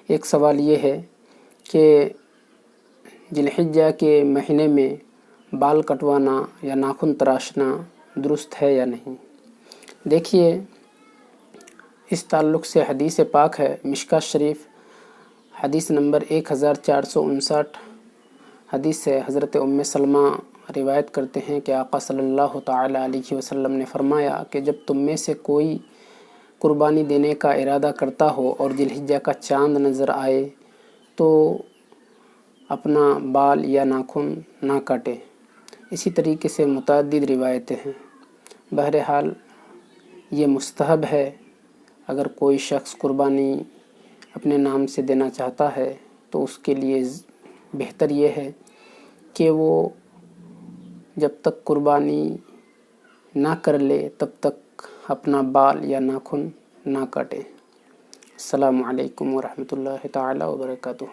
ایک سوال یہ ہے کہ ذی الحجہ کے مہینے میں بال کٹوانا یا ناخن تراشنا درست ہے یا نہیں؟ دیکھیے، اس تعلق سے حدیث پاک ہے، مشکوٰۃ شریف حدیث نمبر 1459، حدیث سے حضرت ام سلمہ روایت کرتے ہیں کہ آقا صلی اللہ تعالی علیہ وسلم نے فرمایا کہ جب تم میں سے کوئی قربانی دینے کا ارادہ کرتا ہو اور ذی الحجہ کا چاند نظر آئے تو اپنا بال یا ناخن نہ کاٹے۔ اسی طریقے سے متعدد روایتیں ہیں۔ بہرحال یہ مستحب ہے، اگر کوئی شخص قربانی اپنے نام سے دینا چاہتا ہے تو اس کے لیے بہتر یہ ہے کہ وہ جب تک قربانی نہ کر لے تب تک اپنا بال یا ناخن نہ کاٹے۔ السلام علیکم ورحمۃ اللہ تعالی وبرکاتہ۔